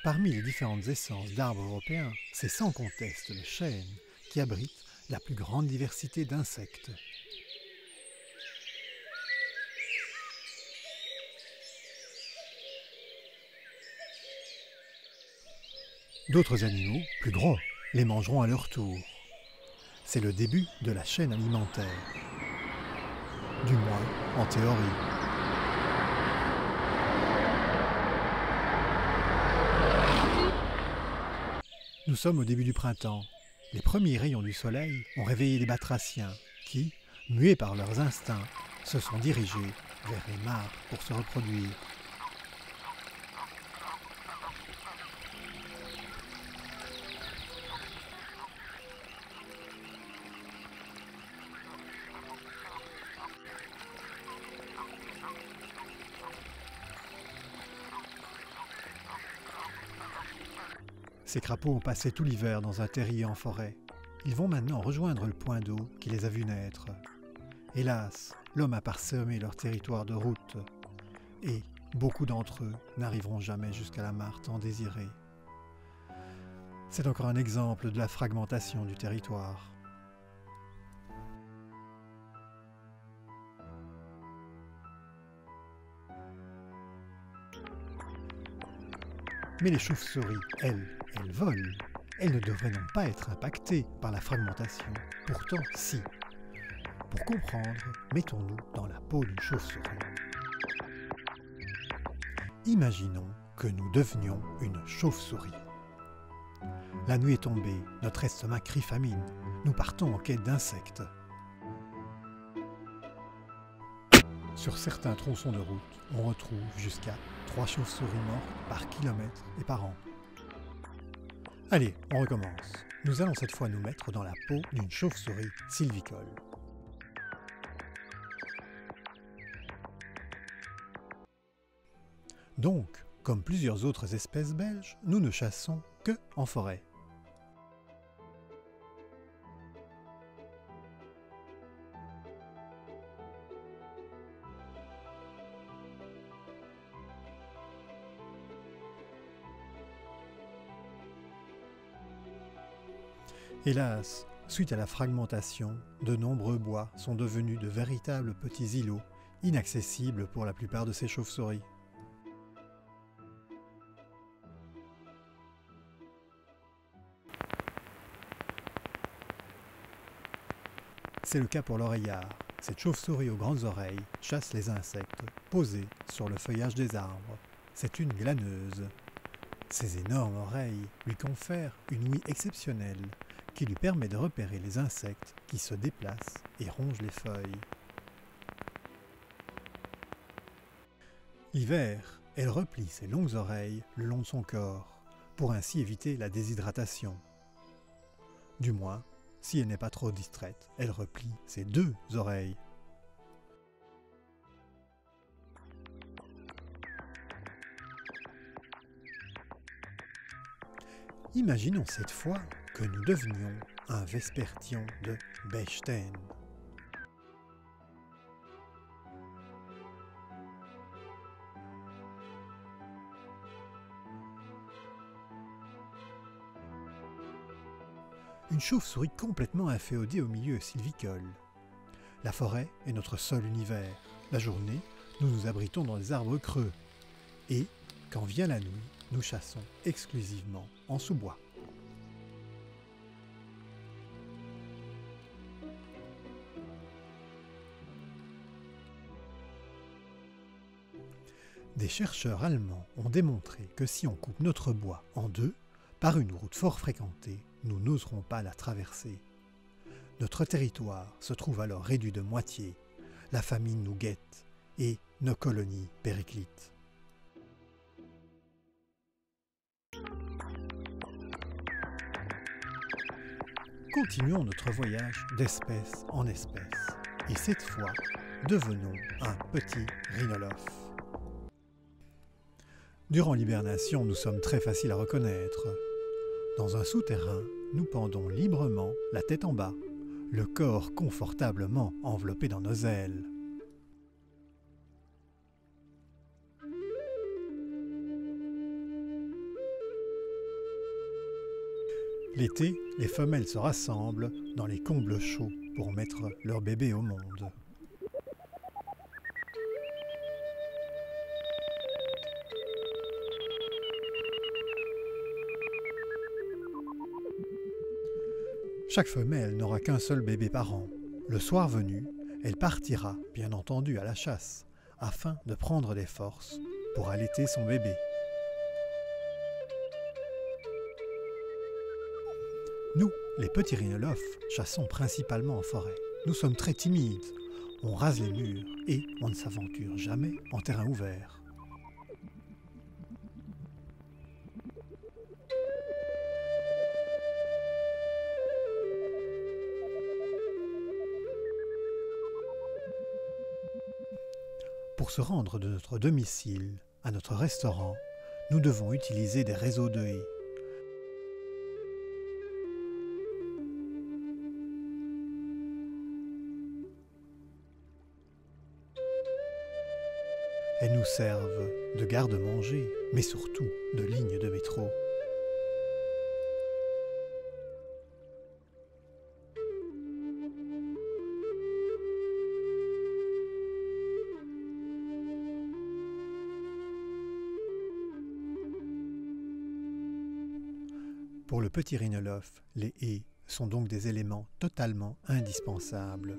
Parmi les différentes essences d'arbres européens, c'est sans conteste le chêne qui abrite la plus grande diversité d'insectes. D'autres animaux, plus gros, les mangeront à leur tour. C'est le début de la chaîne alimentaire. Du moins, en théorie. Nous sommes au début du printemps. Les premiers rayons du soleil ont réveillé les batraciens qui, mués par leurs instincts, se sont dirigés vers les mares pour se reproduire. Ces crapauds ont passé tout l'hiver dans un terrier en forêt. Ils vont maintenant rejoindre le point d'eau qui les a vus naître. Hélas, l'homme a parsemé leur territoire de routes, et beaucoup d'entre eux n'arriveront jamais jusqu'à la mare tant désirée. C'est encore un exemple de la fragmentation du territoire. Mais les chauves-souris, elles volent. Elles ne devraient donc pas être impactées par la fragmentation. Pourtant, si. Pour comprendre, mettons-nous dans la peau d'une chauve-souris. Imaginons que nous devenions une chauve-souris. La nuit est tombée, notre estomac crie famine. Nous partons en quête d'insectes. Sur certains tronçons de route, on retrouve jusqu'à 3 chauves-souris mortes par kilomètre et par an. Allez, on recommence. Nous allons cette fois nous mettre dans la peau d'une chauve-souris sylvicole. Donc, comme plusieurs autres espèces belges, nous ne chassons que en forêt. Hélas, suite à la fragmentation, de nombreux bois sont devenus de véritables petits îlots, inaccessibles pour la plupart de ces chauves-souris. C'est le cas pour l'oreillard. Cette chauve-souris aux grandes oreilles chasse les insectes posés sur le feuillage des arbres. C'est une glaneuse. Ses énormes oreilles lui confèrent une ouïe exceptionnelle qui lui permet de repérer les insectes qui se déplacent et rongent les feuilles. L'hiver, elle replie ses longues oreilles le long de son corps, pour ainsi éviter la déshydratation. Du moins, si elle n'est pas trop distraite, elle replie ses 2 oreilles. Imaginons cette fois que nous devenions un vespertillon de Bechstein. Une chauve-souris complètement inféodée au milieu sylvicole. La forêt est notre seul univers. La journée, nous nous abritons dans les arbres creux. Et, quand vient la nuit, nous chassons exclusivement en sous-bois. Des chercheurs allemands ont démontré que si on coupe notre bois en 2, par une route fort fréquentée, nous n'oserons pas la traverser. Notre territoire se trouve alors réduit de moitié, la famine nous guette et nos colonies périclitent. Continuons notre voyage d'espèce en espèce, et cette fois, devenons un petit rhinolophe. Durant l'hibernation, nous sommes très faciles à reconnaître. Dans un souterrain, nous pendons librement la tête en bas, le corps confortablement enveloppé dans nos ailes. L'été, les femelles se rassemblent dans les combles chauds pour mettre leur bébé au monde. Chaque femelle n'aura qu'un seul bébé par an. Le soir venu, elle partira, bien entendu, à la chasse, afin de prendre des forces pour allaiter son bébé. Nous, les petits rhinolophes, chassons principalement en forêt. Nous sommes très timides, on rase les murs et on ne s'aventure jamais en terrain ouvert. Pour se rendre de notre domicile à notre restaurant, nous devons utiliser des réseaux de haies. Elles nous servent de garde-manger, mais surtout de ligne de métro. Pour le petit rhinolophe, les haies sont donc des éléments totalement indispensables.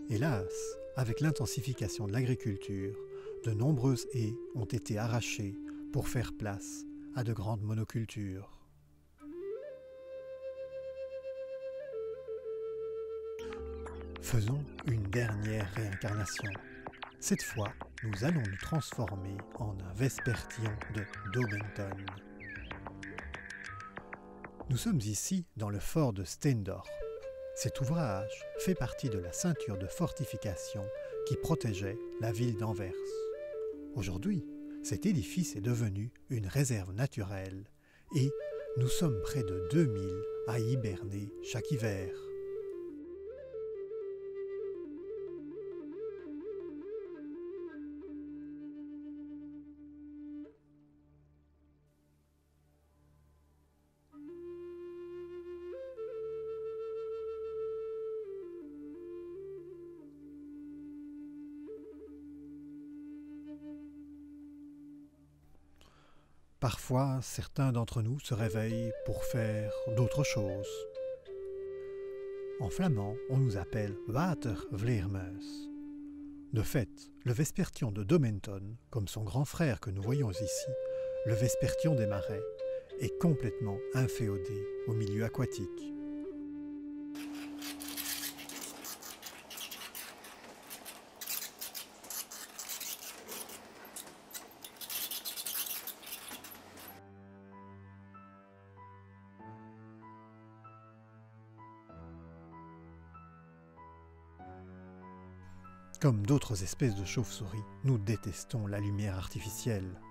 Hélas, avec l'intensification de l'agriculture, de nombreuses haies ont été arrachées pour faire place à de grandes monocultures. Faisons une dernière réincarnation. Cette fois, nous allons nous transformer en un vespertillon de Daubenton. Nous sommes ici dans le fort de Steendorp. Cet ouvrage fait partie de la ceinture de fortification qui protégeait la ville d'Anvers. Aujourd'hui, cet édifice est devenu une réserve naturelle et nous sommes près de 2000 à hiberner chaque hiver. Parfois, certains d'entre nous se réveillent pour faire d'autres choses. En flamand, on nous appelle watervleermuis. De fait, le vespertillon de Daubenton, comme son grand frère que nous voyons ici, le vespertillon des marais, est complètement inféodé au milieu aquatique. Comme d'autres espèces de chauves-souris, nous détestons la lumière artificielle.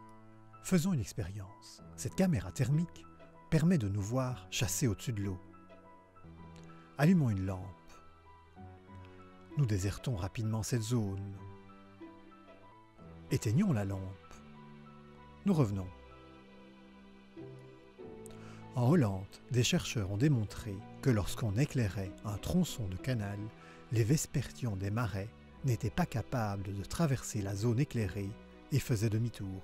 Faisons une expérience. Cette caméra thermique permet de nous voir chasser au-dessus de l'eau. Allumons une lampe. Nous désertons rapidement cette zone. Éteignons la lampe. Nous revenons. En Hollande, des chercheurs ont démontré que lorsqu'on éclairait un tronçon de canal, les vespertillons des marais n'étaient pas capables de traverser la zone éclairée et faisaient demi-tour.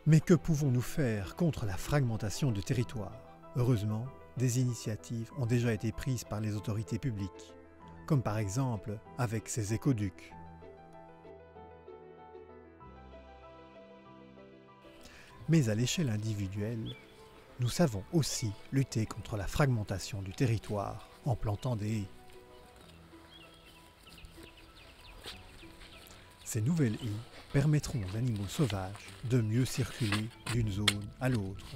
Mais que pouvons-nous faire contre la fragmentation du territoire? Heureusement, des initiatives ont déjà été prises par les autorités publiques, comme par exemple avec ces écoducs. Mais à l'échelle individuelle, nous savons aussi lutter contre la fragmentation du territoire en plantant des haies. Ces nouvelles haies permettront aux animaux sauvages de mieux circuler d'une zone à l'autre.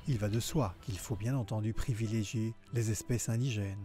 Il va de soi qu'il faut bien entendu privilégier les espèces indigènes.